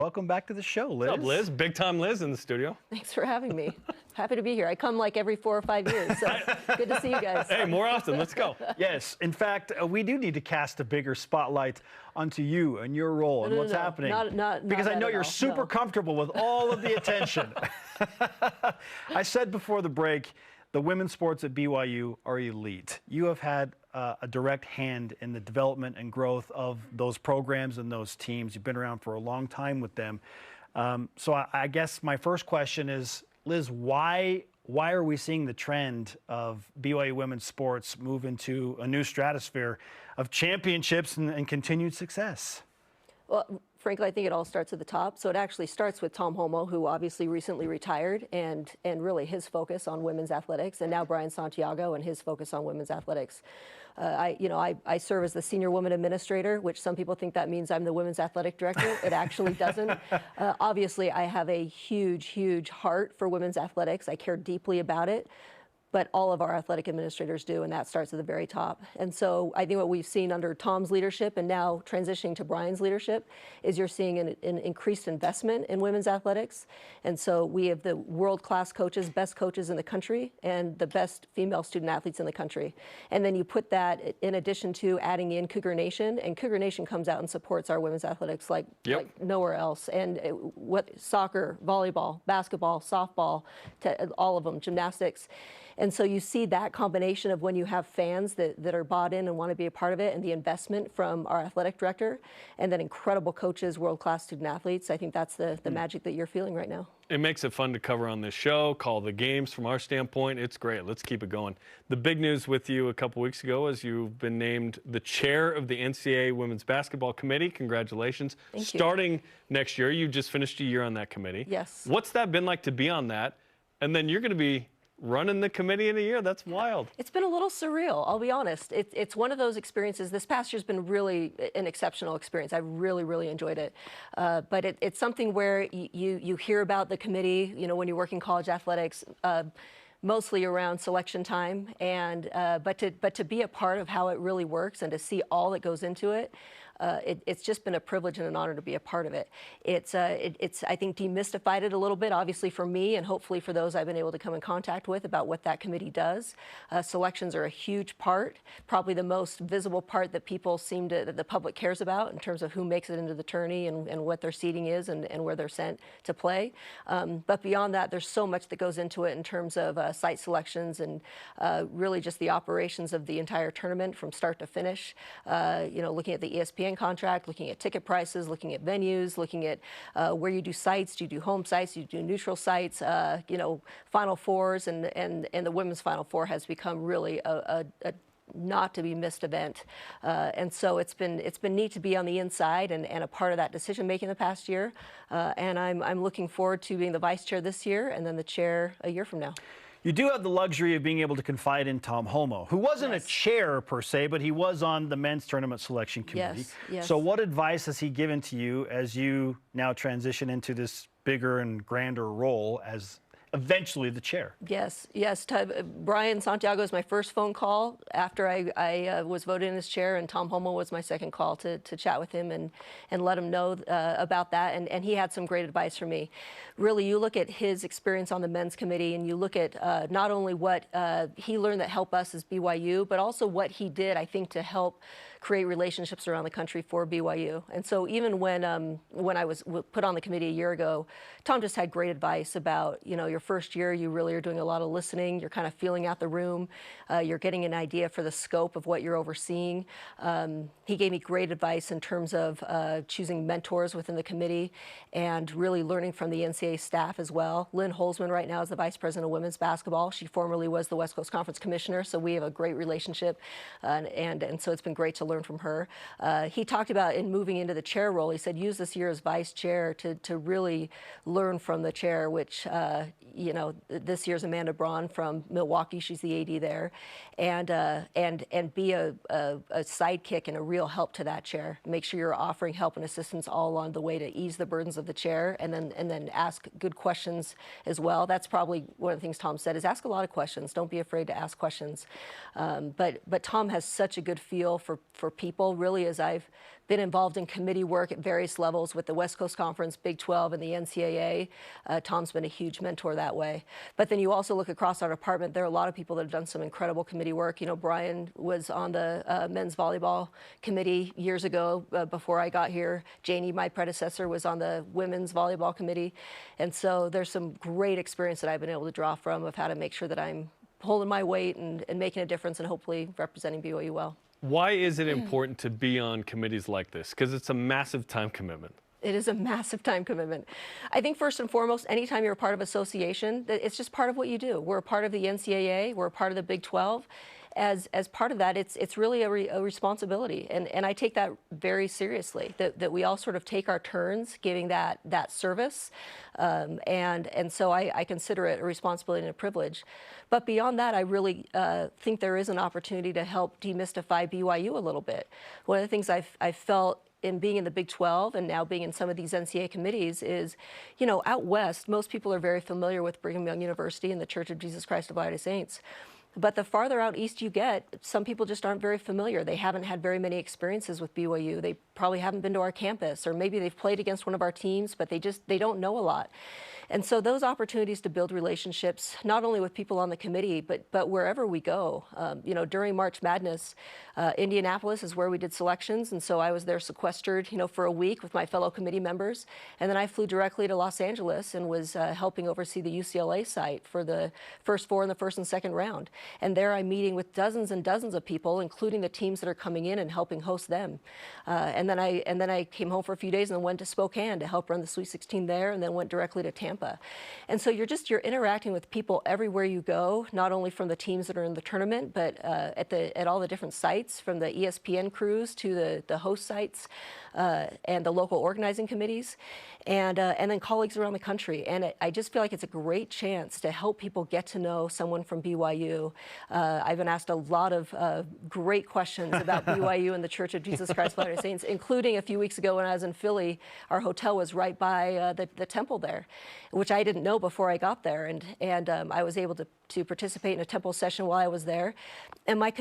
Welcome back to the show, Liz. What's up, Liz? Big time Liz in the studio. Thanks for having me. Happy to be here. I come like every 4 or 5 years, so good to see you guys. Hey, more often. Let's go. Yes. In fact, we do need to cast a bigger spotlight onto you and your role and what's happening. Because I know you're super comfortable with all of the attention. I said before the break, the women's sports at BYU are elite. You have had a direct hand in the development and growth of those programs and those teams. You've been around for a long time with them. So I guess my first question is, Liz, why are we seeing the trend of BYU women's sports move into a new stratosphere of championships and continued success? Well, frankly, I think it all starts at the top. So it actually starts with Tom Homo, who obviously recently retired, and really his focus on women's athletics, and now Brian Santiago and his focus on women's athletics. I serve as the senior women administrator, which some people think that means I'm the women's athletic director. It actually doesn't. Obviously, I have a huge, huge heart for women's athletics. I care deeply about it. But all of our athletic administrators do, and that starts at the very top. And so I think what we've seen under Tom's leadership and now transitioning to Brian's leadership is you're seeing an increased investment in women's athletics. And so we have the world-class coaches, best coaches in the country, and the best female student athletes in the country. And then you put that in addition to adding in Cougar Nation, and Cougar Nation comes out and supports our women's athletics like nowhere else. And soccer, volleyball, basketball, softball, all of them, gymnastics. And so you see that combination of when you have fans that are bought in and want to be a part of it, and the investment from our athletic director, and then incredible coaches, world-class student athletes. I think that's the magic that you're feeling right now. It makes it fun to cover on this show, call the games from our standpoint. It's great. Let's keep it going. The big news with you a couple weeks ago is you've been named the chair of the NCAA Women's Basketball Committee. Congratulations. Thank you. Starting next year, you just finished a year on that committee. Yes. What's that been like to be on that? And then you're going to be running the committee in a year? That's wild. It's been a little surreal, I'll be honest. It's one of those experiences. This past year's been really an exceptional experience. I've really, really enjoyed it. But it's something where you hear about the committee, when you work in college athletics, mostly around selection time, and but to be a part of how it really works and to see all that goes into it, it's just been a privilege and an honor to be a part of it. It's I think demystified it a little bit, obviously for me and hopefully for those I've been able to come in contact with about what that committee does. Selections are a huge part, probably the most visible part that people that the public cares about in terms of who makes it into the tourney and what their seating is and where they're sent to play. But beyond that, there's so much that goes into it in terms of site selections and really just the operations of the entire tournament from start to finish. Looking at the ESPN contract, looking at ticket prices, looking at venues, looking at where you do sites. Do you do home sites? Do you do neutral sites? Final Fours, and the women's Final Four has become really a not to be missed event, and so it's been neat to be on the inside and a part of that decision making the past year, and I'm looking forward to being the vice chair this year and then the chair a year from now. You do have the luxury of being able to confide in Tom Homo, who wasn't a chair per se, but he was on the men's tournament selection committee. Yes. So what advice has he given to you as you now transition into this bigger and grander role as eventually the chair? Yes. Brian Santiago was my first phone call after I was voted in as chair, and Tom Homo was my second call to chat with him and let him know about that. And he had some great advice for me. Really, you look at his experience on the men's committee, and you look at not only what he learned that helped us as BYU, but also what he did, I think, to help create relationships around the country for BYU. And so even when I was put on the committee a year ago, Tom just had great advice about, your first year, you really are doing a lot of listening. You're kind of feeling out the room. You're getting an idea for the scope of what you're overseeing. He gave me great advice in terms of choosing mentors within the committee and really learning from the NCAA staff as well. Lynn Holzman right now is the vice president of women's basketball. She formerly was the West Coast Conference commissioner, so we have a great relationship, and so it's been great to learn from her. He talked about in moving into the chair role, he said use this year as vice chair to really learn from the chair, which this year's Amanda Braun from Milwaukee. She's the AD there, and be a sidekick and a real help to that chair. Make sure you're offering help and assistance all along the way to ease the burdens of the chair, and then ask good questions as well. That's probably one of the things Tom said is ask a lot of questions. Don't be afraid to ask questions. But Tom has such a good feel for for people, really, as I've been involved in committee work at various levels with the West Coast Conference, Big 12, and the NCAA. Tom's been a huge mentor that way. But then you also look across our department, there are a lot of people that have done some incredible committee work. You know, Brian was on the men's volleyball committee years ago before I got here. Janie, my predecessor, was on the women's volleyball committee. And so there's some great experience that I've been able to draw from of how to make sure that I'm holding my weight and making a difference and hopefully representing BYU well. Why is it important to be on committees like this? Because it's a massive time commitment. It is a massive time commitment. I think first and foremost, anytime you're a part of association, it's just part of what you do. We're a part of the NCAA, we're a part of the Big 12. As part of that, it's really a responsibility, and I take that very seriously. That we all sort of take our turns giving that service, and so I consider it a responsibility and a privilege. But beyond that, I really think there is an opportunity to help demystify BYU a little bit. One of the things I've felt in being in the Big 12 and now being in some of these NCAA committees is, you know, out west, most people are very familiar with Brigham Young University and the Church of Jesus Christ of Latter-day Saints. But the farther out east you get, some people just aren't very familiar. They haven't had very many experiences with BYU. They probably haven't been to our campus, or maybe they've played against one of our teams, but they don't know a lot. And so those opportunities to build relationships, not only with people on the committee, but wherever we go. You know, during March Madness, Indianapolis is where we did selections, and so I was there sequestered, you know, for a week with my fellow committee members, and then I flew directly to Los Angeles and was helping oversee the UCLA site for the first four in the first and second round. And there I'm meeting with dozens and dozens of people, including the teams that are coming in and helping host them. And then I came home for a few days and then went to Spokane to help run the Sweet 16 there, and then went directly to Tampa. And so you're interacting with people everywhere you go, not only from the teams that are in the tournament, but at all the different sites, from the ESPN crews to the host sites and the local organizing committees, and then colleagues around the country. And I just feel like it's a great chance to help people get to know someone from BYU. I've been asked a lot of great questions about BYU and the Church of Jesus Christ of Latter-day Saints, including a few weeks ago when I was in Philly. Our hotel was right by the temple there, which I didn't know before I got there. And I was able to participate in a temple session while I was there. And my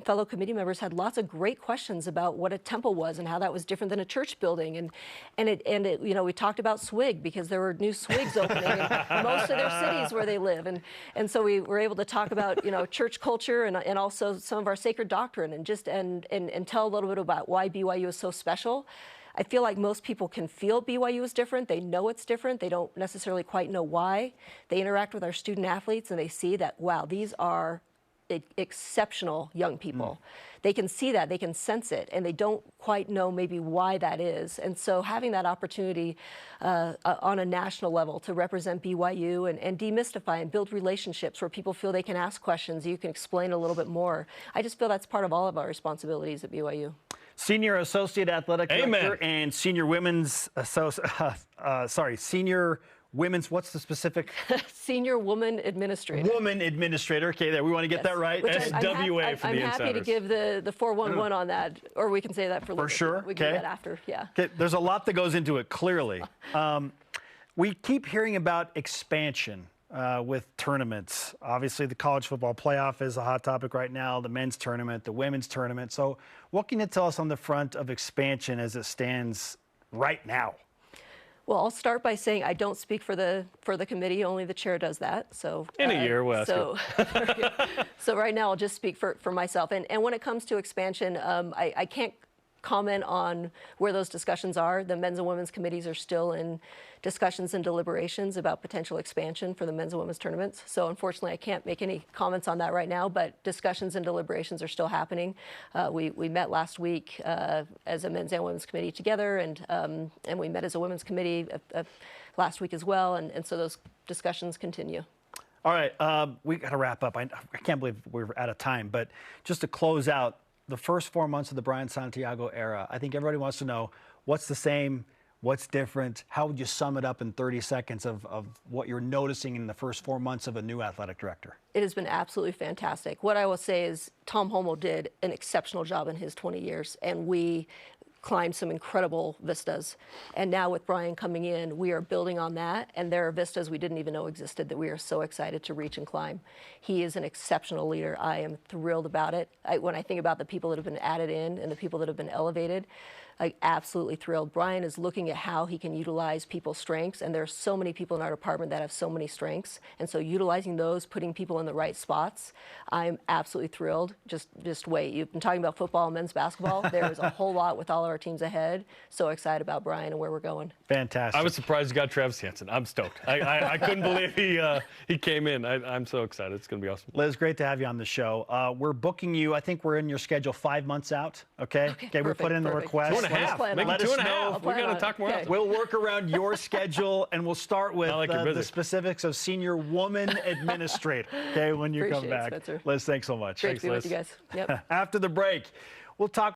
fellow committee members had lots of great questions about what a temple was and how that was different than a church building. And it you know, we talked about SWIG because there were new SWIGs opening in most of their cities where they live. And so we were able to talk about, you know, church culture and also some of our sacred doctrine and tell a little bit about why BYU is so special. I feel like most people can feel BYU is different. They know it's different. They don't necessarily quite know why. They interact with our student athletes and they see that, wow, these are exceptional young people. They can see that, they can sense it, and they don't quite know maybe why that is. And so having that opportunity on a national level to represent BYU and demystify and build relationships where people feel they can ask questions, you can explain a little bit more. I just feel that's part of all of our responsibilities at BYU. Senior Associate Athletic Director and Senior Women's, Senior Women's, what's the specific? Senior Woman Administrator. Woman Administrator. Okay, there. We want to get that right. SWA for the insiders. I'm happy to give the 411 on that, or we can say that for sure. We can do that after, yeah. Okay, there's a lot that goes into it, clearly. We keep hearing about expansion with tournaments. Obviously, the college football playoff is a hot topic right now, the men's tournament, the women's tournament. So what can you tell us on the front of expansion as it stands right now? Well, I'll start by saying I don't speak for the committee. Only the chair does that. So in a year, we'll ask you. So right now, I'll just speak for myself. And when it comes to expansion, I can't comment on where those discussions are. The men's and women's committees are still in discussions and deliberations about potential expansion for the men's and women's tournaments. So unfortunately, I can't make any comments on that right now, but discussions and deliberations are still happening. We met last week as a men's and women's committee together, and we met as a women's committee last week as well, and so those discussions continue. All right, we got to wrap up. I can't believe we're out of time, but just to close out, the first 4 months of the Brian Santiago era, I think everybody wants to know what's the same, what's different. How would you sum it up in 30 seconds of what you're noticing in the first 4 months of a new athletic director? It has been absolutely fantastic. What I will say is Tom Homo did an exceptional job in his 20 years, and we climbed some incredible vistas. And now with Brian coming in, we are building on that. And there are vistas we didn't even know existed that we are so excited to reach and climb. He is an exceptional leader. I am thrilled about it. When I think about the people that have been added in and the people that have been elevated, like, absolutely thrilled. Brian is looking at how he can utilize people's strengths, and there are so many people in our department that have so many strengths, and so utilizing those, putting people in the right spots, I'm absolutely thrilled. Just wait. You've been talking about football and men's basketball. There is a whole lot with all of our teams ahead. So excited about Brian and where we're going. Fantastic. I was surprised you got Travis Hansen. I'm stoked. I couldn't believe he came in. I'm so excited. It's going to be awesome. Liz, great to have you on the show. We're booking you. I think we're in your schedule 5 months out. Okay, we put in the request. 2.5. Make it 2.5. We're going to talk more. Okay. We'll work around your schedule, and we'll start with the specifics of senior woman administrator. Okay, when you come back. Spencer. Liz, thanks so much. Great to be with you guys. Yep. After the break, we'll talk